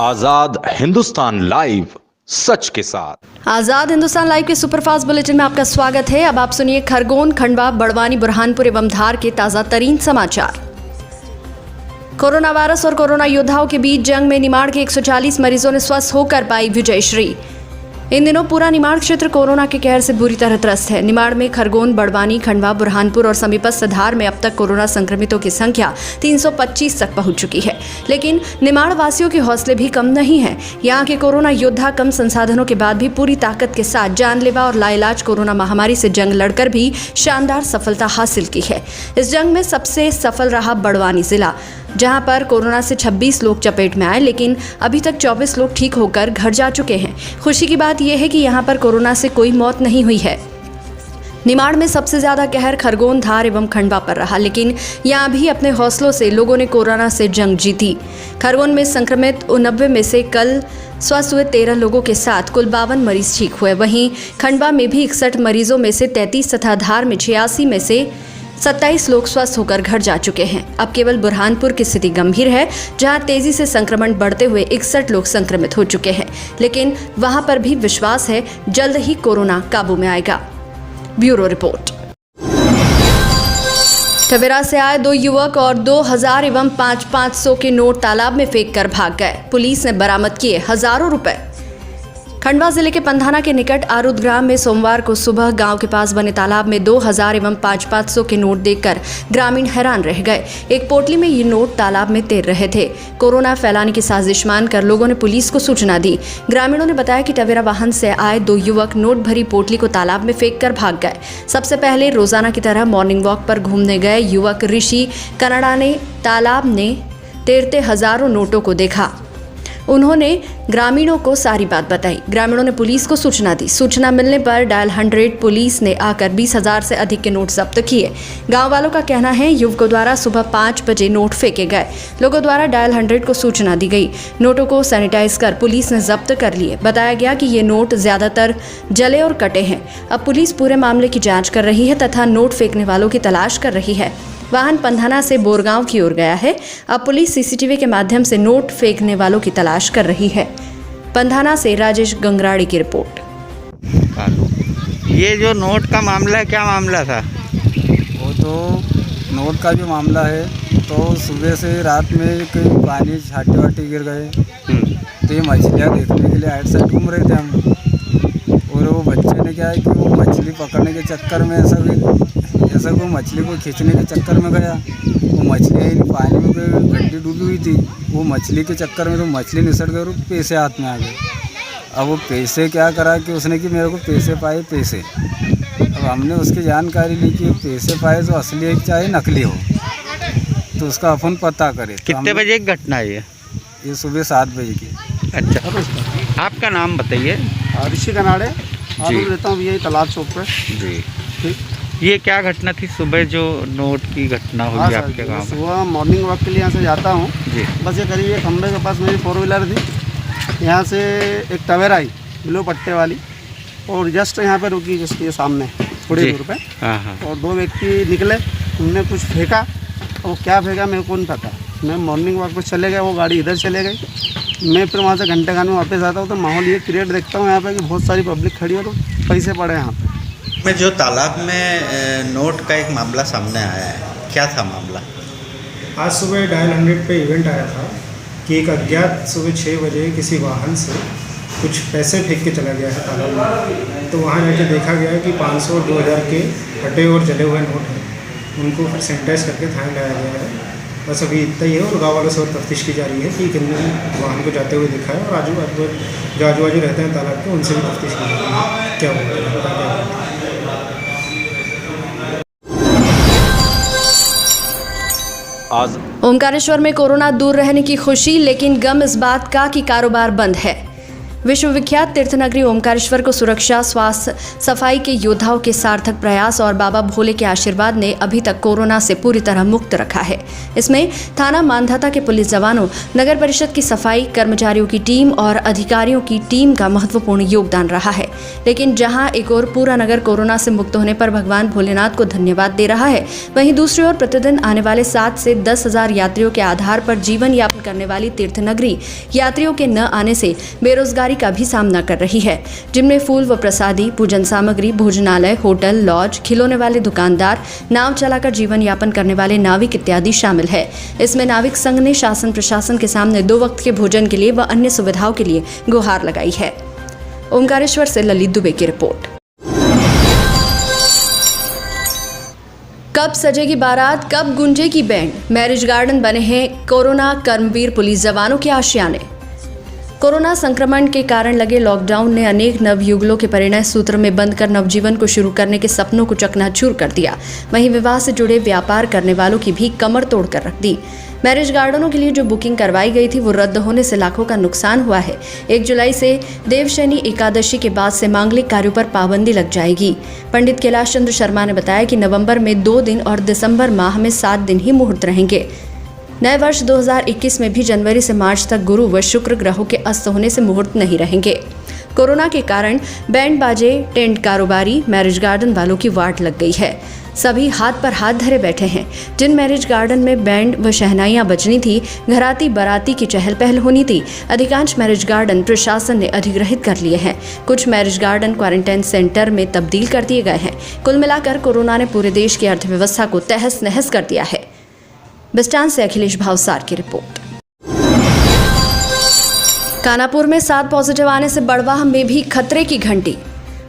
आजाद Hindustan live, सच के साथ। आजाद Hindustan live के सुपरफास्ट बुलेटिन में आपका स्वागत है। अब आप सुनिए खरगोन, खंडवा, बड़वानी, बुरहानपुर एवं धार के ताजा तरीन समाचार। कोरोना वायरस और कोरोना योद्धाओं के बीच जंग में निमाड़ के 140 मरीजों ने स्वस्थ होकर पाई विजयश्री। इन दिनों पूरा निमाड़ क्षेत्र कोरोना के कहर से बुरी तरह त्रस्त है। निमाड़ में खरगोन, बड़वानी, खंडवा, बुरहानपुर और समीपस्थ धार में अब तक कोरोना संक्रमितों की संख्या 325 तक पहुंच चुकी है। लेकिन निमाड़ वासियों के हौसले भी कम नहीं हैं। यहाँ के कोरोना योद्धा कम संसाधनों के बाद भी पूरी ताकत के साथ जानलेवा और लाइलाज कोरोना महामारी से जंग लड़कर भी शानदार सफलता हासिल की है। इस जंग में सबसे सफल रहा बड़वानी जिला, जहां पर कोरोना से 26 लोग चपेट में आए, लेकिन अभी तक 24 लोग ठीक होकर घर जा चुके हैं। खुशी की बात यह है कि यहां पर कोरोना से कोई मौत नहीं हुई है। निमाड़ में सबसे ज्यादा कहर खरगोन, धार एवं खंडवा पर रहा, लेकिन यहां भी अपने हौसलों से लोगों ने कोरोना से जंग जीती। खरगोन में संक्रमित 89 में से कल स्वस्थ हुए 13 लोगों के साथ कुल 52 मरीज ठीक हुए। वहीं खंडवा में भी 61 मरीजों में से 33 तथा धार में 86 में से 27 लोग स्वस्थ होकर घर जा चुके हैं। अब केवल बुरहानपुर की स्थिति गंभीर है, जहां तेजी से संक्रमण बढ़ते हुए 61 लोग संक्रमित हो चुके हैं, लेकिन वहां पर भी विश्वास है जल्द ही कोरोना काबू में आएगा। Bureau report. टवेरा से आए 2 युवक और 2000 एवं 500 के नोट तालाब में फेंक कर भाग गए। पुलिस ने बरामद किए हजारों रुपए। खंडवा जिले के पंधाना के निकट आरुद ग्राम में सोमवार को सुबह गांव के पास बने तालाब में 2000 एवं 500 के नोट देखकर ग्रामीण हैरान रह गए। एक पोटली में ये नोट तालाब में तैर रहे थे। कोरोना फैलाने की साजिश मानकर लोगों ने पुलिस को सूचना दी। ग्रामीणों ने बताया कि टवेरा वाहन से आए 2 युवक नोट भरी पोटली को तालाब में फेंक कर भाग गए। सबसे पहले रोजाना की तरह मॉर्निंग वॉक पर घूमने गए युवक ऋषि कनाडा ने तालाब में तैरते हजारों नोटों को देखा। उन्होंने ग्रामीणों को सारी बात बताई। ग्रामीणों ने पुलिस को सूचना दी। सूचना मिलने पर डायल 100 पुलिस ने आकर 20,000 से अधिक के नोट जब्त किए। गांव वालों का कहना है युवकों द्वारा सुबह 5 बजे नोट फेंके गए। लोगों द्वारा डायल 100 को सूचना दी गई। नोटों को सैनिटाइज कर पुलिस ने जब्त कर लिए। बताया गया कि ये नोट ज्यादातर जले और कटे हैं। अब पुलिस पूरे मामले की जाँच कर रही है तथा नोट फेंकने वालों की तलाश कर रही है। वाहन पंधाना से बोरगांव की ओर गया है। अब पुलिस सीसीटीवी के माध्यम से नोट फेंकने वालों की तलाश कर रही है। पंधाना से राजेश गंगराड़ी की रिपोर्ट। ये जो नोट का मामला है, क्या मामला था? वो तो नोट का जो मामला है, तो सुबह से रात में कहीं पानी छाटे वाटे गिर गए, तो ये मछलियाँ देखने के लिए आइट साइड घूम रहे थे हम। और वो बच्चे ने क्या है कि वो मछली पकड़ने के चक्कर में ऐसा वो मछली को खींचने के चक्कर में गया। वो मछली पानी में गड्डी डूबी हुई थी। वो मछली के चक्कर में तो मछली निसट गई और पैसे हाथ में आ गए। अब वो पैसे क्या करा कि उसने कि मेरे को पैसे पाए पैसे। अब हमने उसकी जानकारी ली कि पैसे पाए तो असली है चाहे नकली हो, तो उसका अपन पता करें। कितने बजे की घटना है ये सुबह 7 बजे की। अच्छा, आपका नाम बताइए। ऋषि कनाडे रहता हूँ यही तालाब चौक पर जी। ठीक। ये क्या घटना थी सुबह जो नोट की घटना हुई आपके गाँव में? सुबह मॉर्निंग वॉक के लिए यहाँ से जाता हूँ जी। बस ये करीब एक खंबे के पास मेरी 4 व्हीलर थी। यहाँ से एक टवेरा आई ब्लू पट्टे वाली और जस्ट यहाँ पे रुकी, जस्ट ये सामने थोड़ी दूर पे। और 2 व्यक्ति निकले, उनने कुछ फेंका और क्या फेंका मेरे को नहीं पता। मैं मॉर्निंग वॉक पर चले गए, वो गाड़ी इधर चले गई। मैं फिर वहाँ से घंटे में वापस आता हूँ तो माहौल ये क्रिएट देखता हूँ यहाँ पे कि बहुत सारी पब्लिक खड़ी हो, तो पैसे पड़े यहाँ पे। में जो तालाब में नोट का एक मामला सामने आया है, क्या था मामला? आज सुबह डायल 100 पे इवेंट आया था कि एक अज्ञात सुबह 6 बजे किसी वाहन से कुछ पैसे फेंक के चला गया है तालाब में। तो वहाँ जाके देखा गया कि 500 और 2000 के फटे और जले हुए नोट हैं। उनको फिर सैनिटाइज करके थाने लाया गया है। बस अभी इतना ही है और गाँव वालों से और तफ्तीश की जा रही है कि कितने वाहन को जाते हुए दिखा है और आजू बाजू रहते हैं तालाब के, उनसे भी तफ्तीश की जा रही है क्या होता है। ओमकारेश्वर में कोरोना दूर रहने की खुशी, लेकिन गम इस बात का कि कारोबार बंद है। विश्वविख्यात तीर्थनगरी ओमकारेश्वर को सुरक्षा, स्वास्थ्य, सफाई के योद्धाओं के सार्थक प्रयास और बाबा भोले के आशीर्वाद ने अभी तक कोरोना से पूरी तरह मुक्त रखा है। इसमें थाना मानधाता के पुलिस जवानों, नगर परिषद की सफाई कर्मचारियों की टीम और अधिकारियों की टीम का महत्वपूर्ण योगदान रहा है। लेकिन जहां एक ओर पूरा नगर कोरोना से मुक्त होने पर भगवान भोलेनाथ को धन्यवाद दे रहा है, वहीं दूसरी ओर प्रतिदिन आने वाले 7 से 10,000 यात्रियों के आधार पर जीवन यापन करने वाली तीर्थनगरी यात्रियों के न आने से बेरोजगारी का भी सामना कर रही है, जिनमें फूल व प्रसादी, पूजन सामग्री, भोजनालय, होटल, लॉज, खिलौने वाले दुकानदार, नाव चलाकर जीवन यापन करने वाले नाविक इत्यादि शामिल है। इसमें नाविक संघ ने शासन प्रशासन के सामने 2 वक्त के भोजन के लिए व अन्य सुविधाओं के लिए गुहार लगाई है। ओमकारेश्वर से ललित दुबे की रिपोर्ट। कब सजेगी बारात, कब गूंजेगी बैंड, मैरिज गार्डन बने हैं कोरोना कर्मवीर पुलिस जवानों के आशियाने। कोरोना संक्रमण के कारण लगे लॉकडाउन ने अनेक नवयुगलों के परिणय सूत्र में बंद कर नवजीवन को शुरू करने के सपनों को चकनाचूर कर दिया। वहीं विवाह से जुड़े व्यापार करने वालों की भी कमर तोड़ कर रख दी। मैरिज गार्डनों के लिए जो बुकिंग करवाई गई थी वो रद्द होने से लाखों का नुकसान हुआ है। 1 जुलाई से देवशनी एकादशी के बाद से मांगलिक कार्यों पर पाबंदी लग जाएगी। पंडित कैलाश चंद्र शर्मा ने बताया कि नवंबर में 2 दिन और दिसंबर माह में 7 दिन ही मुहूर्त रहेंगे। नए वर्ष 2021 में भी जनवरी से मार्च तक गुरु व शुक्र ग्रहों के अस्त होने से मुहूर्त नहीं रहेंगे। कोरोना के कारण बैंड बाजे, टेंट कारोबारी, मैरिज गार्डन वालों की वाट लग गई है। सभी हाथ पर हाथ धरे बैठे हैं। जिन मैरिज गार्डन में बैंड व शहनाइयां बजनी थी, घराती बाराती की चहल पहल होनी थी, अधिकांश मैरिज गार्डन प्रशासन ने अधिग्रहित कर लिए हैं। कुछ मैरिज गार्डन क्वारंटाइन सेंटर में तब्दील कर दिए गए हैं। कुल मिलाकर कोरोना ने पूरे देश की अर्थव्यवस्था को तहस नहस कर दिया है। बस्टान से अखिलेश भावसार की रिपोर्ट। कानापुर में 7 पॉजिटिव आने से बड़वाह में भी खतरे की घंटी।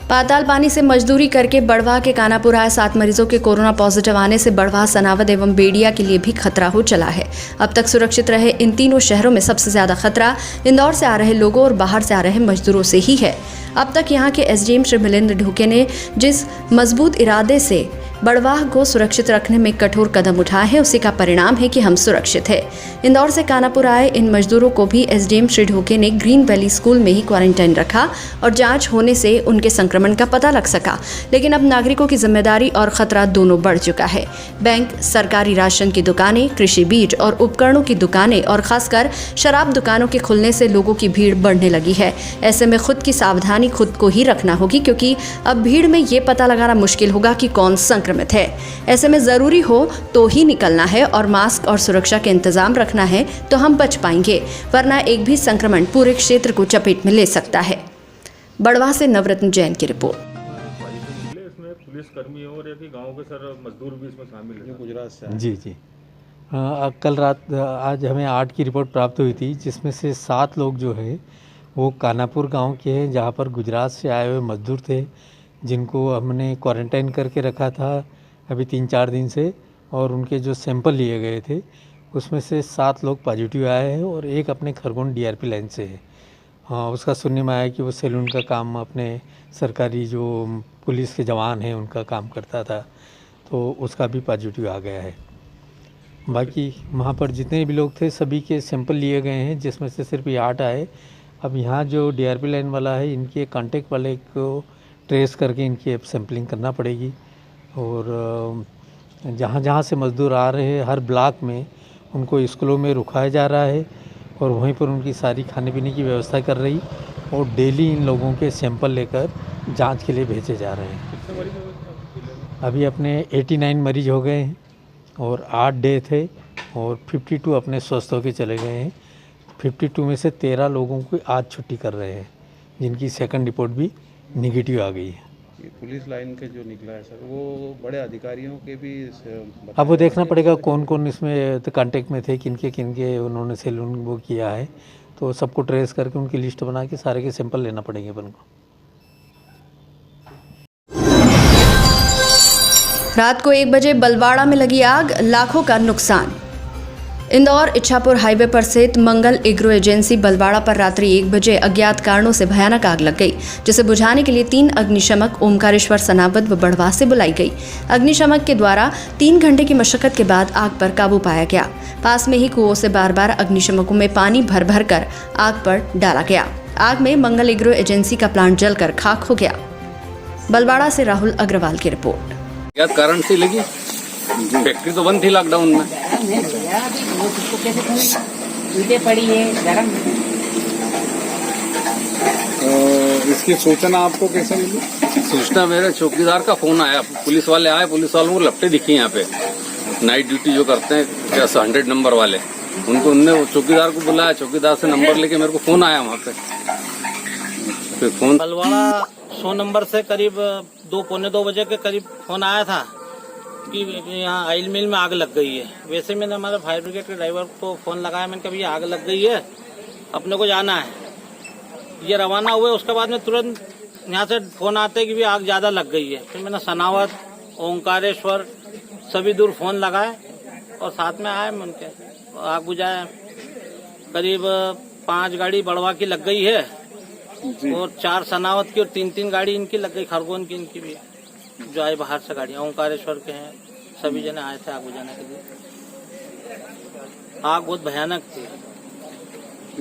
पाताल पानी से मजदूरी करके बड़वाह के कानापुर आए 7 मरीजों के कोरोना पॉजिटिव आने से बड़वाह, सनावद एवं बेड़िया के लिए भी खतरा हो चला है। अब तक सुरक्षित रहे इन तीनों शहरों में सबसे ज्यादा खतरा इंदौर से आ रहे लोगों और बाहर से आ रहे मजदूरों से ही है। अब तक यहाँ के एसडीएम श्री मिलिंद ढोके ने जिस मजबूत इरादे से बड़वाह को सुरक्षित रखने में कठोर कदम उठाए हैं, उसी का परिणाम है कि हम सुरक्षित है। इंदौर से कानापुर आए इन मजदूरों को भी एसडीएम श्री ढोके ने ग्रीन वैली स्कूल में ही क्वारंटाइन रखा और जांच होने से उनके संक्रमण का पता लग सका। लेकिन अब नागरिकों की जिम्मेदारी और खतरा दोनों बढ़ चुका है। बैंक, सरकारी राशन की दुकानें, कृषि बीज और उपकरणों की दुकानें और खासकर शराब दुकानों के खुलने से लोगों की भीड़ बढ़ने लगी है। ऐसे में खुद की सावधानी खुद को ही रखना होगी, क्योंकि अब भीड़ में ये पता लगाना मुश्किल होगा कि कौन संक्रमित है। ऐसे में जरूरी हो तो ही निकलना है और मास्क और सुरक्षा के इंतजाम रखना है, तो हम बच पाएंगे, वरना एक भी संक्रमण पूरे क्षेत्र को चपेट में ले सकता है। बड़वाह से नवरत्न जैन की रिपोर्ट। इसमें पुलिस कर्मी और गांव के सर मजदूर भी इसमें शामिल है गुजरात से। जी कल रात आज हमें 8 की रिपोर्ट प्राप्त हुई थी, जिसमें से 7 लोग जो है वो कानापुर गांव के हैं, जहां पर गुजरात से आए हुए मजदूर थे, जिनको हमने क्वारंटाइन करके रखा था अभी 3-4 दिन से, और उनके जो सैंपल लिए गए थे उसमें से 7 लोग पॉजिटिव आए हैं और एक अपने खरगोन डीआरपी लाइन से है। हाँ, उसका सुनने में आया कि वो सैलून का काम अपने सरकारी जो पुलिस के जवान हैं उनका काम करता था, तो उसका भी पॉजिटिव आ गया है। बाकी वहाँ पर जितने भी लोग थे सभी के सैंपल लिए गए हैं, जिसमें से सिर्फ ये 8 आए। अब यहाँ जो डीआरपी लाइन वाला है, इनके कांटेक्ट वाले को ट्रेस करके इनकी अब सैम्पलिंग करना पड़ेगी, और जहाँ जहाँ से मज़दूर आ रहे हैं हर ब्लॉक में उनको स्कूलों में रुकाया जा रहा है और वहीं पर उनकी सारी खाने पीने की व्यवस्था कर रही, और डेली इन लोगों के सैंपल लेकर जांच के लिए भेजे जा रहे हैं। अभी अपने 89 मरीज हो गए हैं और 8 डेथ है, और 52 अपने स्वस्थ होकर चले गए हैं। 52 में से 13 लोगों को आज छुट्टी कर रहे हैं, जिनकी सेकंड रिपोर्ट भी निगेटिव आ गई है। पुलिस लाइन के जो निकला है सर, वो बड़े अधिकारियों के भी अब वो देखना पड़ेगा कौन कौन इसमें कांटेक्ट में थे, किनके किनके उन्होंने सैलून वो किया है, तो सबको ट्रेस करके उनकी लिस्ट बना के सारे के सैंपल लेना पड़ेंगे अपन को। रात को 1 बजे बलवाड़ा में लगी आग, लाखों का नुकसान। इंदौर इच्छापुर हाईवे पर स्थित मंगल एग्रो एजेंसी बलवाड़ा पर रात्रि 1 बजे अज्ञात कारणों से भयानक आग लग गई, जिसे बुझाने के लिए 3 अग्निशमक ओमकारेश्वर, सनावद व बड़वाह से बुलाई गई। अग्निशमक के द्वारा 3 घंटे की मशक्कत के बाद आग पर काबू पाया गया। पास में ही कुओं से बार बार अग्निशमकों में पानी भर भर कर आग पर डाला गया। आग में मंगल एग्रो एजेंसी का प्लांट जलकर खाक हो गया। बलवाड़ा से राहुल अग्रवाल की रिपोर्ट। क्या कारण से लगी? फैक्ट्री तो बंद थी लॉकडाउन में। पड़ी है गरम। इसकी सूचना आपको कैसे मिली? सूचना मेरे चौकीदार का फोन आया, पुलिस वाले आए, पुलिस वालों को लपटे दिखी यहाँ पे, नाइट ड्यूटी जो करते हैं क्या 100 नंबर वाले, उनको उनने चौकीदार को बुलाया, चौकीदार से नंबर लेके मेरे को फोन आया वहाँ पे। फिर फोन बलवाड़ा 100 नंबर से करीब 2-2:45 बजे के करीब फोन आया था कि यहाँ ऑयल मिल में आग लग गई है। वैसे मैंने हमारे फायर ब्रिगेड के ड्राइवर को फोन लगाया, मैंने कहा भैया आग लग गई है, अपने को जाना है। ये रवाना हुए, उसके बाद में तुरंत यहाँ से फोन आते कि भी आग ज्यादा लग गई है। फिर मैंने सनावत, ओंकारेश्वर सभी दूर फोन लगाए और साथ में आए, मैं उनके आग बुझाए। करीब 5 गाड़ी बड़वा की लग गई है और 4 सनावत की और 3-3 गाड़ी इनकी लग गई, खरगोन की इनकी भी जो आए बाहर से गाड़ियाँ, ओंकारेश्वर के हैं, सभी जने आए थे आग बुझाने के लिए। आग बहुत भयानक थी।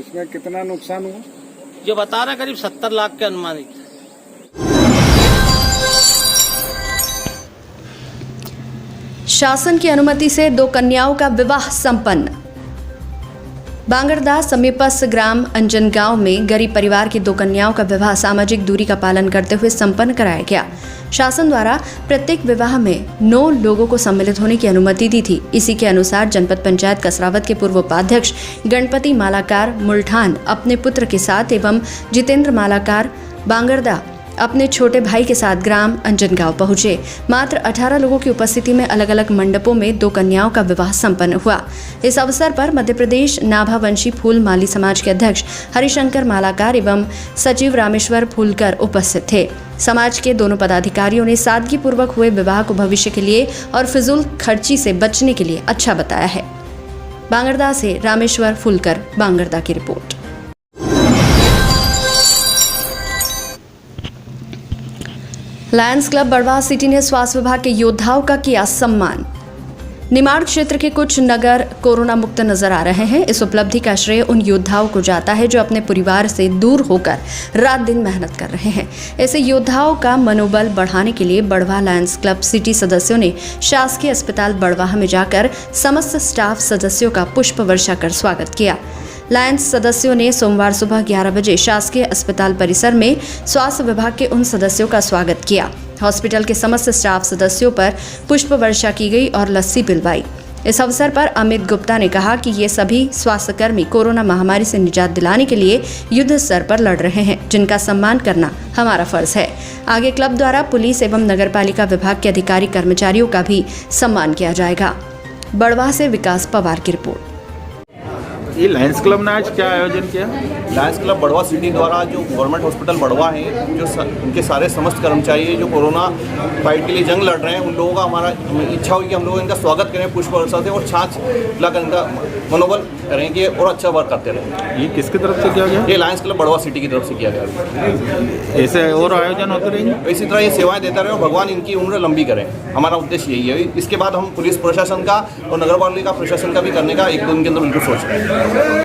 इसमें कितना नुकसान हुआ? जो बता रहे करीब 70 लाख के अनुमानित। शासन की अनुमति से 2 कन्याओं का विवाह संपन्न। बांगरदा समीपस्थ ग्राम अंजनगांव में गरीब परिवार की 2 कन्याओं का विवाह सामाजिक दूरी का पालन करते हुए संपन्न कराया गया। शासन द्वारा प्रत्येक विवाह में 9 लोगों को सम्मिलित होने की अनुमति दी थी। इसी के अनुसार जनपद पंचायत कसरावत के पूर्व उपाध्यक्ष गणपति मालाकार मुल्ठान अपने पुत्र के साथ एवं जितेंद्र मालाकार बांगरदा अपने छोटे भाई के साथ ग्राम अंजनगांव पहुंचे। मात्र 18 लोगों की उपस्थिति में अलग अलग मंडपों में 2 कन्याओं का विवाह संपन्न हुआ। इस अवसर पर मध्य प्रदेश नाभावंशी फूल माली समाज के अध्यक्ष हरिशंकर मालाकार एवं सचिव रामेश्वर फूलकर उपस्थित थे। समाज के दोनों पदाधिकारियों ने सादगी पूर्वक हुए विवाह को भविष्य के लिए और फिजूल खर्ची से बचने के लिए अच्छा बताया है। बांगरदा से रामेश्वर फूलकर बांगरदा की रिपोर्ट। लायंस क्लब बड़वा सिटी ने स्वास्थ्य विभाग के योद्धाओं का किया सम्मान। निमाड़ क्षेत्र के कुछ नगर कोरोना मुक्त नजर आ रहे हैं। इस उपलब्धि का श्रेय उन योद्धाओं को जाता है जो अपने परिवार से दूर होकर रात दिन मेहनत कर रहे हैं। ऐसे योद्धाओं का मनोबल बढ़ाने के लिए बड़वा लायंस क्लब सिटी सदस्यों ने शासकीय अस्पताल बड़वाह में जाकर समस्त स्टाफ सदस्यों का पुष्प वर्षा कर स्वागत किया। लायंस सदस्यों ने सोमवार सुबह 11 बजे शासकीय अस्पताल परिसर में स्वास्थ्य विभाग के उन सदस्यों का स्वागत किया। हॉस्पिटल के समस्त स्टाफ सदस्यों पर पुष्प वर्षा की गई और लस्सी पिलवाई। इस अवसर पर अमित गुप्ता ने कहा कि ये सभी स्वास्थ्यकर्मी कोरोना महामारी से निजात दिलाने के लिए युद्ध स्तर पर लड़ रहे हैं, जिनका सम्मान करना हमारा फर्ज है। आगे क्लब द्वारा पुलिस एवं नगरपालिका विभाग के अधिकारी कर्मचारियों का भी सम्मान किया जाएगा। बड़वा से विकास पवार की रिपोर्ट। ये लायंस क्लब ने आज क्या आयोजन किया? लायंस क्लब बड़वा सिटी द्वारा जो गवर्नमेंट हॉस्पिटल बड़वा है, जो उनके सारे समस्त कर्मचारी जो कोरोना फाइट के लिए जंग लड़ रहे हैं, उन लोगों का हमारा इच्छा हुई कि हम लोग इनका स्वागत करें पुष्प वर्षा से और छाछ पिलाकर इनका मनोबल करें कि और अच्छा वर्क करते रहें। ये किसकी तरफ से किया गया? ये लायंस क्लब बड़वा सिटी की तरफ से किया गया। ऐसे और आयोजन होते रहेंगे, इसी तरह ये सेवाएं देता रहे और भगवान इनकी उम्र लंबी करें, हमारा उद्देश्य यही है। इसके बाद हम पुलिस प्रशासन का और नगरपालिका प्रशासन का भी करने का 1-2 दिन के अंदर बिल्कुल सोच रहे हैं।